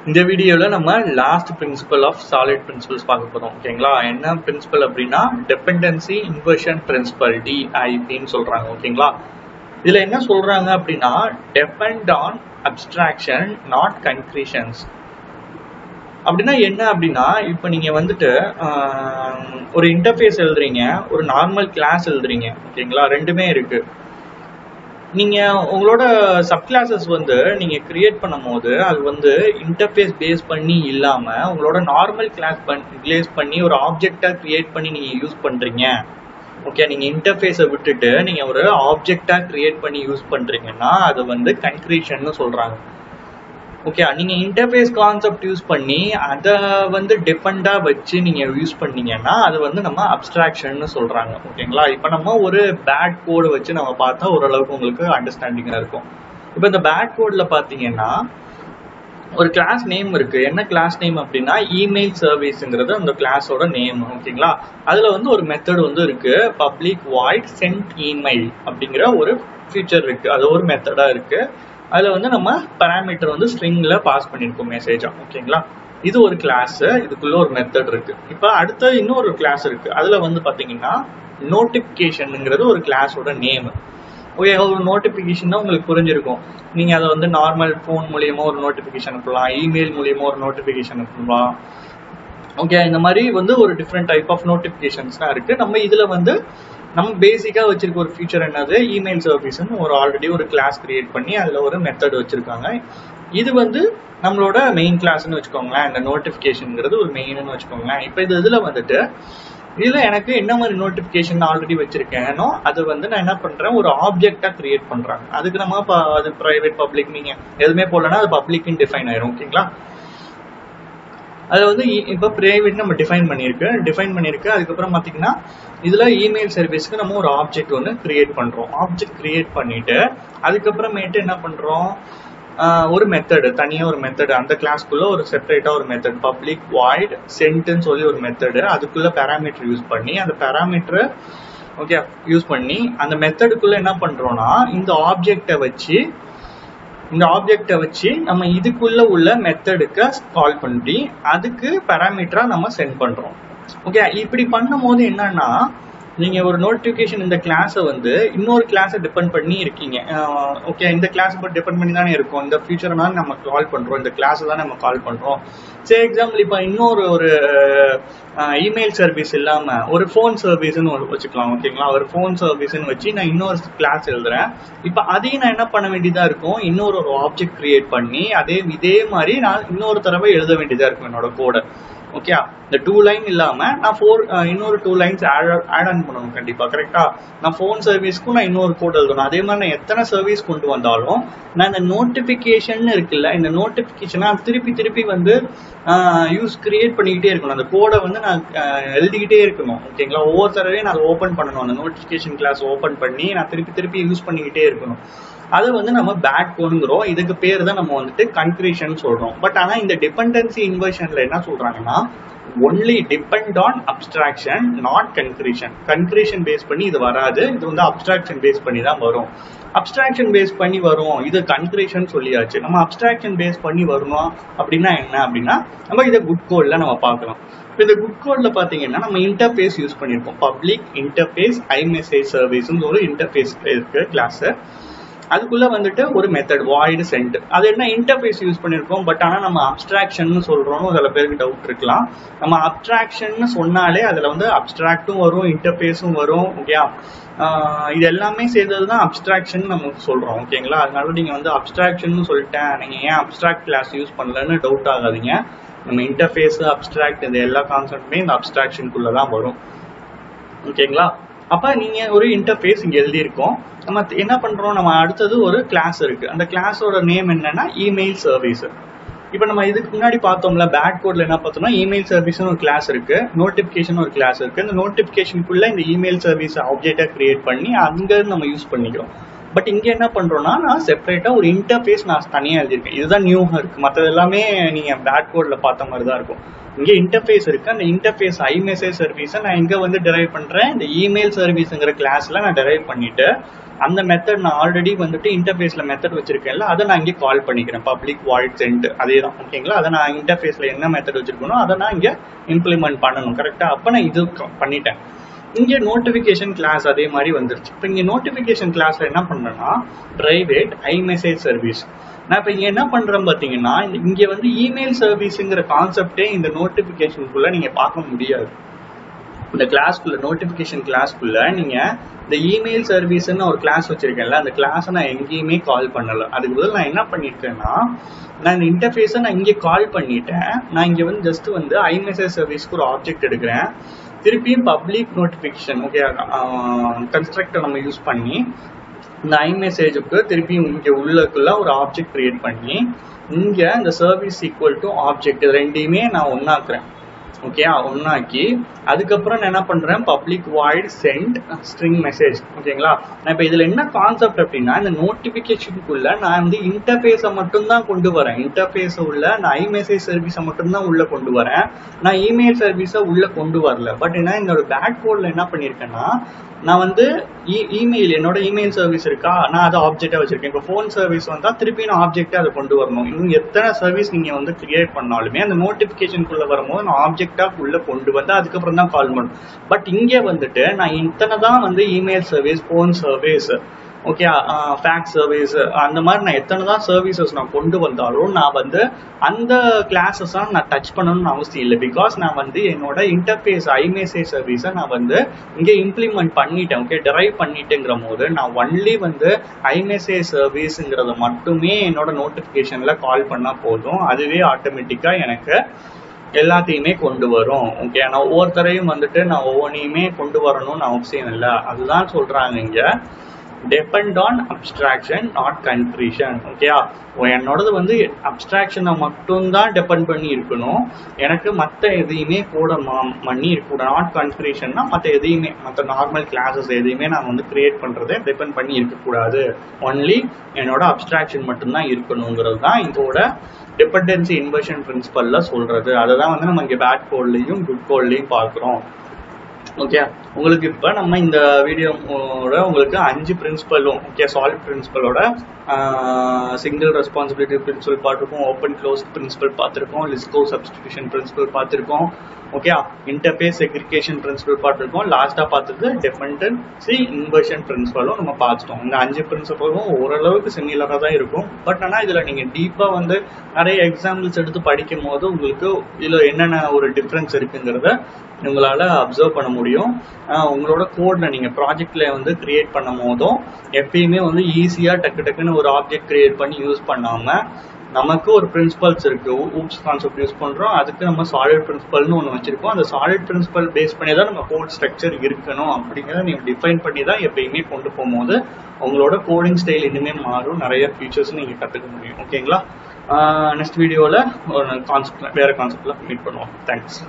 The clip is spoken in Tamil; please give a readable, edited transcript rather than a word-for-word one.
இந்த வீடியோல நம்ம last principle of SOLID principles பார்க்க போறோம். ஓகேங்களா? என்ன பிரின்சிபல் அப்படின்னா டிபெண்டன்சி இன்வர்ஷன் பிரின்சிபல், டிஐபின்னு சொல்றாங்க. ஓகேங்களா? இதுல என்ன சொல்றாங்க அப்படின்னா டிபெண்ட் ஆன் அப்ஸ்ட்ராக்ஷன் நாட் கன்க்ரீஷன்ஸ். அப்படின்னா என்ன அப்படின்னா, இப்போ நீங்க வந்துட்டு ஒரு இன்டர்ஃபேஸ் எழுதுறீங்க, ஒரு நார்மல் கிளாஸ் எழுதுறீங்க. ஓகேங்களா? ரெண்டுமே இருக்கு. நீங்க உங்களோட சப் கிளாஸஸ் வந்து நீங்க கிரியேட் பண்ணும் போது அது வந்து இன்டர்ஃபேஸ் பேஸ் பண்ணி இல்லாம உங்களோட நார்மல் கிளாஸ் பேஸ் பண்ணி ஒரு ஆப்ஜெக்டா கிரியேட் பண்ணி நீங்க யூஸ் பண்றீங்க. ஓகே, நீங்க இன்டர்ஃபேஸை விட்டுட்டு நீங்க ஒரு ஆப்ஜெக்டா கிரியேட் பண்ணி யூஸ் பண்றீங்கன்னா அது வந்து கன்க்ரீஷன் சொல்றாங்க. ஓகே, நீங்க இன்டர்ஃபேஸ் கான்செப்ட் யூஸ் பண்ணி அதை வந்து டிபெண்டா வச்சு நீங்க யூஸ் பண்ணீங்கன்னா அது வந்து நம்ம அப்ஸ்ட்ராக்ஷன் சொல்றாங்க. ஓகேங்களா? இப்போ நம்ம ஒரு பேட் கோடு வச்சு நம்ம பார்த்தா ஓரளவுக்கு உங்களுக்கு அண்டர்ஸ்டாண்டிங்கா இருக்கும். இப்போ இந்த பேட் கோட்ல பாத்தீங்கன்னா ஒரு கிளாஸ் நேம் இருக்கு. என்ன கிளாஸ் நேம் அப்படின்னா இமெயில் சர்வீஸ்ங்கிறது அந்த கிளாஸோட நேம். ஓகேங்களா? அதுல வந்து ஒரு மெத்தட் வந்து இருக்கு, பப்ளிக் வாய்ட் சென்ட் இமெயில் அப்படிங்கிற ஒரு ஃபீச்சர் இருக்கு. அது ஒரு மெத்தடா இருக்கு. அதுல வந்து நம்ம பாராமீட்டர் வந்து ஸ்ட்ரிங்ல பாஸ் பண்ணிருக்கோம் மெசேஜா. ஓகேங்களா? இது ஒரு கிளாஸ், இதுக்குள்ள ஒரு மெத்தட் இருக்கு. இப்ப அடுத்த இன்னொரு கிளாஸ் இருக்கு. அதுல வந்து பாத்தீங்கன்னா நோட்டிபிகேஷன்ங்கிறது ஒரு கிளாஸோட நேம். ஓகே, ஒரு நோட்டிபிகேஷன் தான் உங்களுக்கு புரிஞ்சிருக்கும். நீங்க அதை வந்து நார்மல் போன் மூலியமா ஒரு நோட்டிபிகேஷன் அனுப்பலாம், இமெயில் மூலியமா ஒரு நோட்டிபிகேஷன் அனுப்பலாம். ஓகே, இந்த மாதிரி வந்து ஒரு டிஃப்ரெண்ட் டைப் ஆஃப் நோட்டிபிகேஷன்ஸ் தான் இருக்கு. நம்ம இதுல வந்து நம்ம பேசிக்கா வச்சிருக்க ஒரு ஃபீச்சர் என்னது, இமெயில் சர்வீஸ்ன்னு ஒரு ஆல்ரெடி ஒரு கிளாஸ் கிரியேட் பண்ணி அதுல ஒரு மெத்தட் வச்சிருக்காங்க. இது வந்து நம்மளோட மெயின் கிளாஸ்ன்னு வச்சுக்கோங்களேன். இந்த நோட்டிபிகேஷன்ங்கிறது ஒரு மெயின்னு வச்சுக்கோங்களேன். இப்போ இதுல வந்துட்டு இதுல எனக்கு என்ன மாதிரி நோட்டிபிகேஷன் ஆல்ரெடி வச்சிருக்கேனோ அது வந்து நான் என்ன பண்றேன், ஒரு ஆப்ஜெக்டா கிரியேட் பண்றாங்க. அதுக்கு நம்ம அது பிரைவேட் பப்ளிக் நீங்க எதுவுமே போடலன்னா அது பப்ளிக்னு டிஃபைன் ஆயிரும். ஓகேங்களா? அது வந்து இப்போ பிரைவேட் நம்ம டிஃபைன் பண்ணியிருக்கு. அதுக்கப்புறம் பார்த்தீங்கன்னா இதுல இமெயில் சர்வீஸ்க்கு நம்ம ஒரு ஆப்ஜெக்ட் ஒன்று கிரியேட் பண்றோம். ஆப்ஜெக்ட் கிரியேட் பண்ணிட்டு அதுக்கப்புறமேட்டு என்ன பண்றோம், ஒரு மெத்தடு, தனியாக ஒரு மெத்தடு, அந்த கிளாஸ்க்குள்ள ஒரு செப்பரேட்டா ஒரு மெத்தட் பப்ளிக் வாய்ட் சென்ட்னு சொல்லி ஒரு மெத்தடு, அதுக்குள்ள பேராமீட்டர் யூஸ் பண்ணி அந்த பேராமீட்டரை ஓகே யூஸ் பண்ணி அந்த மெத்தடுக்குள்ள என்ன பண்றோம்னா இந்த ஆப்ஜெக்டை வச்சு நம்ம இதுக்குள்ள உள்ள மெத்தடுக்கு கால் பண்ணி அதுக்கு பேராமீட்டரா நம்ம சென்ட் பண்றோம். ஓகே, இப்படி பண்ணும் போது என்னன்னா நீங்க ஒரு நோட்டிபிகேஷன் இந்த கிளாஸை வந்து இன்னொரு கிளாஸை டிபெண்ட் பண்ணி இருக்கீங்க. ஓகே, இந்த கிளாஸ் டிபெண்ட் பண்ணி தானே இருக்கும். இந்த ஃபியூச்சர்னால நம்ம கால் பண்றோம், இந்த கிளாஸ் தான் நம்ம கால் பண்றோம். சரி, எக்ஸாம்பிள் இப்போ இன்னொரு ஒரு இமெயில் சர்வீஸ் இல்லாம ஒரு ஃபோன் சர்வீஸ்ன்னு வச்சுக்கலாம். ஓகேங்களா? ஒரு ஃபோன் சர்வீஸ்ன்னு வச்சு நான் இன்னொரு கிளாஸ் எழுதுறேன். இப்போ அதையும் நான் என்ன பண்ண வேண்டியதா இருக்கும், இன்னொரு ஒரு ஆப்ஜெக்ட் கிரியேட் பண்ணி இதே மாதிரி நான் இன்னொரு தடவை எழுத வேண்டியதா இருக்கும் என்னோட கோடை. ஓகே, இந்த 2 லைன் இல்லாம நான் இன்னொரு 2 லைன்ஸ் ஆட் ஆன் பண்ணணும் கண்டிப்பா. கரெக்டா? நான் ஃபோன் சர்வீஸ்க்கும் நான் இன்னொரு கோட் எழுதணும். அதே மாதிரி நான் எத்தனை சர்வீஸ் கொண்டு வந்தாலும் நான் இந்த நோட்டிபிகேஷன் இருக்குல்ல, இந்த நோட்டிபிகேஷனை திருப்பி வந்து கிரியேட் பண்ணிக்கிட்டே இருக்கணும். அந்த கோடை வந்து நான் எழுதிக்கிட்டே இருக்கணும். ஓகேங்களா? ஒவ்வொரு தடவையும் நான் ஓப்பன் பண்ணணும். அந்த நோட்டிபிகேஷன் கிளாஸ் ஓப்பன் பண்ணி நான் திருப்பி யூஸ் பண்ணிக்கிட்டே இருக்கணும். அது வந்து நம்ம பேக் கோடுங்கிறோம். இதுக்கு பேர் தான் நம்ம வந்துட்டு கன்க்ரீஷன் சொல்றோம். பட் ஆனா இந்த டிபெண்டன்சி இன்வர்ஷன்ல என்ன சொல்றாங்கன்னா only depend on abstraction not concretion. Concretion base பண்ணி இது வராது, இது வந்து அப்ஸ்ட்ராக்ஷன் பேஸ் பண்ணி தான் வரும். அப்ஸ்ட்ராக்ஷன் பேஸ் பண்ணி வரும், இது கன்க்ரீஷன் சொல்லியாச்சு. நம்ம அப்ஸ்ட்ராக்ஷன் பேஸ் பண்ணி வரணும் அப்படின்னா என்ன அப்படின்னா நம்ம இதை குட் கோட்ல நம்ம பார்க்கலாம். இப்போ இந்த குட் கோட்ல பாத்தீங்கன்னா நம்ம இன்டர்ஃபேஸ் யூஸ் பண்ணியிருக்கோம். பப்ளிக் இன்டர்ஃபேஸ் iMessage சர்வீஸ்னு ஒரு இன்டர்ஃபேஸ் இருக்கு கிளாஸ். அதுக்குள்ள வந்துட்டு ஒரு மெத்தட் வாய்டு சென்ட். அது என்ன இன்டர்ஃபேஸ் யூஸ் பண்ணிருக்கோம். பட் ஆனா நம்ம அப்ஸ்ட்ராக்ஷன் சொல்றோம். சில பேருக்கு டவுட் இருக்கலாம். நம்ம அப்ஸ்ட்ராக்ஷன் சொன்னாலே அதுல வந்து அப்ஸ்ட்ராக்டும் வரும், இன்டர்ஃபேஸும் வரும். ஓகே, இது எல்லாமே சேர்ந்ததுதான் அப்ஸ்ட்ராக்ஷன் நம்ம சொல்றோம். ஓகேங்களா? அதனால நீங்க வந்து அப்ஸ்ட்ராக்ஷன் சொல்லிட்டேன், நீங்க ஏன் அப்ஸ்ட்ராக்ட் கிளாஸ் யூஸ் பண்ணலன்னு டவுட் ஆகாதீங்க. நம்ம இன்டர்ஃபேஸ் அப்ஸ்ட்ராக்ட் இந்த எல்லா கான்செப்டுமே இந்த அப்ஸ்ட்ராக்ஷனுக்குள்ளதான் வரும். ஓகேங்களா? அப்ப நீங்க ஒரு இன்டர்ஃபேஸ் இங்க எழுதியிருக்கோம். நம்ம என்ன பண்றோம், நம்ம அடுத்தது ஒரு கிளாஸ் இருக்கு. அந்த கிளாஸோட நேம் என்னன்னா இமெயில் சர்வீஸ். இப்ப நம்ம இதுக்கு முன்னாடி பார்த்தோம்ல பேட் கோட்ல என்ன பார்த்தோம்னா இமெயில் சர்வீஸ்னு ஒரு கிளாஸ் இருக்கு, நோட்டிபிகேஷன் ஒரு கிளாஸ் இருக்கு. இந்த நோட்டிபிகேஷனுக்குள்ள இந்த இமெயில் சர்வீஸ் ஆப்ஜெக்டா கிரியேட் பண்ணி அங்க நம்ம யூஸ் பண்ணிக்கிறோம். பட் இங்க என்ன பண்றோம்னா நான் செப்பரேட்டா ஒரு இன்டர்ஃபேஸ் நான் தனியா எழுதியிருக்கேன். இதுதான் நியூவா இருக்கு. மற்றது எல்லாமே நீங்க பேக் கோட்ல பார்த்த மாதிரி தான் இருக்கும். இங்க இன்டர்ஃபேஸ் இருக்கு. அந்த இன்டர்ஃபேஸ் iMessage சர்வீஸை நான் இங்க வந்து டெரைவ் பண்றேன். இந்த இமெயில் சர்வீஸ்ங்கிற கிளாஸ்ல நான் டெரைவ் பண்ணிட்டு அந்த மெத்தட் நான் ஆல்ரெடி வந்துட்டு இன்டர்ஃபேஸ்ல மெத்தட் வச்சிருக்கேன்ல, அதை நான் இங்கே கால் பண்ணிக்கிறேன். பப்ளிக் வாய்ட் சென்ட் அதே தான். ஓகேங்களா? அதை நான் இன்டர்ஃபேஸ்ல என்ன மெத்தட் வச்சிருக்கணும் அதை நான் இங்க இம்ப்ளிமெண்ட் பண்ணணும். கரெக்டா? அப்ப நான் இது பண்ணிட்டேன். இங்க நோட்டிபிகேஷன் கிளாஸ் அதே மாதிரி வந்துருச்சு. இப்போ இங்க நோட்டிபிகேஷன் கிளாஸ்ல என்ன பண்றேன்னா பிரைவேட் iMessage சர்வீஸ். நான் இப்போ இங்க என்ன பண்றேன் பாத்தீங்கன்னா, இங்க வந்து இமெயில் சர்வீஸ்ங்கிற கான்செப்டே இந்த நோட்டிபிகேஷனுக்குள்ள நீங்க பார்க்க முடியாது. இந்த கிளாஸ்க்குள்ள நோட்டிபிகேஷன் கிளாஸ்க்குள்ள நீங்க இந்த இமெயில் சர்வீஸ்ன்னு ஒரு கிளாஸ் வச்சிருக்கேன்ல, அந்த கிளாஸை நான் எங்கேயுமே கால் பண்ணல. அதுக்கு பதில் நான் என்ன பண்ணிட்டேன்னா, நான் இந்த இன்டர்ஃபேஸை நான் இங்கே கால் பண்ணிட்டேன். நான் இங்க வந்து ஜஸ்ட் வந்து iMessage சர்வீஸ்க்கு ஒரு ஆப்ஜெக்ட் எடுக்கிறேன். திருப்பியும் பப்ளிக் நோட்டிபிகேஷன் ஓகே கன்ஸ்ட்ரக்டர் நம்ம யூஸ் பண்ணி இந்த iMessageக்கு திருப்பியும் இங்க உள்ளக்குள்ள ஒரு ஆப்ஜெக்ட் கிரியேட் பண்ணி இங்க இந்த சர்வீஸ் ஈக்குவல் டு ஆப்ஜெக்ட் ரெண்டையுமே நான் ஒன்னாக்குறேன். ஓகே, ஒன்னாக்கி அதுக்கப்புறம் நான் என்ன பண்றேன், public void send string message. ஓகேங்களா? நான் இப்போ இதுல என்ன கான்செப்ட் அப்படின்னா, இந்த நோட்டிபிகேஷனுக்குள்ள நான் வந்து இன்டர்ஃபேஸை மட்டும் தான் கொண்டு வரேன். இன்டர்ஃபேஸ் உள்ள நான் iMessage சர்வீஸை மட்டும் தான் உள்ள கொண்டு வரேன். நான் இமெயில் சர்வீஸை உள்ள கொண்டு வரல. பட் என்ன என்னோட பேக் கோட்ல என்ன பண்ணிருக்கேன்னா, நான் வந்து இமெயில் என்னோட இமெயில் சர்வீஸ் இருக்கா, நான் அதை ஆப்ஜெக்டா வச்சிருக்கேன். இப்போ ஃபோன் சர்வீஸ் வந்தா திருப்பி நான் ஆப்ஜெக்டா அதை கொண்டு வரணும். இன்னும் எத்தனை சர்வீஸ் நீங்க வந்து கிரியேட் பண்ணாலுமே அந்த நோட்டிபிகேஷனுக்குள்ள வரும்போது நான் ஆப்ஜெக்டா உள்ள கொண்டு வந்து அதுக்கப்புறம் தான் கால் பண்ணணும். பட் இங்கே வந்துட்டு நான் இத்தனை தான் வந்து email service, phone service, okay, fax service, அந்த மாதிரி நான் எத்தனை தான் சர்வீசஸ் நான் கொண்டு வந்தாலும் நான் வந்து அந்த கிளாஸஸ் நான் டச் பண்ணணும்னு அவசியம் இல்லை. பிகாஸ் நான் வந்து என்னோட இன்டர்ஃபேஸ் iMessage சர்வீஸை நான் வந்து இங்கே இம்ப்ளிமெண்ட் பண்ணிட்டேன். ஓகே, டெரைவ் பண்ணிட்டேங்கிற போது நான் ஒன்லி வந்து iMessage சர்வீஸுங்கிறத மட்டுமே என்னோட நோட்டிஃபிகேஷன்ல கால் பண்ணா போதும். அதுவே ஆட்டோமேட்டிக்கா எனக்கு எல்லாத்தையுமே கொண்டு வரும். ஓகே, நான் ஒவ்வொருத்தரையும் வந்துட்டு நான் ஒவ்வொன்றையுமே கொண்டு வரணும்னு அவசியம் இல்லை. அதுதான் சொல்றாங்க இங்க, depend on abstraction not concretion. ஓகேயா? என்னோடது வந்து அப்ஸ்ட்ராக்ஷனை மட்டும்தான் டிபெண்ட் பண்ணி இருக்கணும். எனக்கு மற்ற எதையுமே கூட பண்ணி இருக்கக்கூடாது. நாட் கன்க்ரீஷன்னா மற்ற எதையுமே, மற்ற நார்மல் கிளாஸஸ் எதையுமே நான் வந்து கிரியேட் பண்றதை டிபெண்ட் பண்ணி இருக்கக்கூடாது. ஒன்லி என்னோட அப்ஸ்ட்ராக்ஷன் மட்டும்தான் இருக்கணுங்கிறது தான் இதோட டிபெண்டன்சி இன்வர்ஷன் பிரின்சிபல்ல சொல்றது. அதை தான் வந்து நம்ம இங்கே பேட் கோட்லையும் குட் கோட்லையும் பார்க்குறோம். ஓகே, உங்களுக்கு இப்போ நம்ம இந்த வீடியோட உங்களுக்கு 5 பிரின்சிபலும், ஓகே, சாலிட் பிரின்சிபலோட சிங்கிள் ரெஸ்பான்சிபிலிட்டி பிரின்சிபல் பார்த்துருக்கோம், ஓப்பன் க்ளோஸ் பிரின்சிபல் பார்த்துருக்கோம், லிஸ்கோ சப்ஸ்டிடியூஷன் பிரின்சிபல் பார்த்துருக்கோம், ஓகே, இன்டர்ஃபேஸ் செக்ரிகேஷன் பிரின்சிபல் பார்த்துருக்கோம், லாஸ்ட்டாக பார்த்தது டிபெண்டன்சி இன்வர்ஷன் பிரின்சிபலும் நம்ம பார்த்துட்டோம். இந்த 5 பிரின்சிபலும் ஓரளவுக்கு சிமிலராக தான் இருக்கும். பட் ஆனால் இதில் நீங்கள் டீப்பாக வந்து நிறைய எக்ஸாம்பிள்ஸ் எடுத்து படிக்கும் போது உங்களுக்கு இதில் என்னென்ன ஒரு டிஃப்ரென்ஸ் இருக்குங்கிறத உங்களால் அப்சர்வ் பண்ண முடியும். உங்களோட கோட்ல நீங்கள் ப்ராஜெக்ட்ல வந்து கிரியேட் பண்ணும் போதும் எப்பயுமே வந்து ஈஸியாக டக்குன்னு ஒரு ஆப்ஜெக்ட் கிரியேட் பண்ணி யூஸ் பண்ணாமல் நமக்கு ஒரு பிரின்சிபல்ஸ் இருக்கு. ஊப்ஸ் கான்செப்ட் யூஸ் பண்றோம், அதுக்கு நம்ம சாலிட் பிரின்சிபல்னு ஒன்று வச்சிருக்கோம். அந்த சாலிட் பிரின்சிபல் பேஸ் பண்ணி தான் நம்ம கோட் ஸ்ட்ரக்சர் இருக்கணும் அப்படிங்கிறத நீங்க டிஃபைன் பண்ணி தான் எப்பயுமே கொண்டு போகும்போது உங்களோட கோடிங் ஸ்டைல் இனிமே மாறும். நிறைய ஃபீச்சர்ஸ் நீங்க கற்றுக்க முடியும். ஓகேங்களா? நெக்ஸ்ட் வீடியோவில் ஒரு கான்செப்ட் வேற கான்செப்ட்ல மீட் பண்ணுவோம். தேங்க்ஸ்.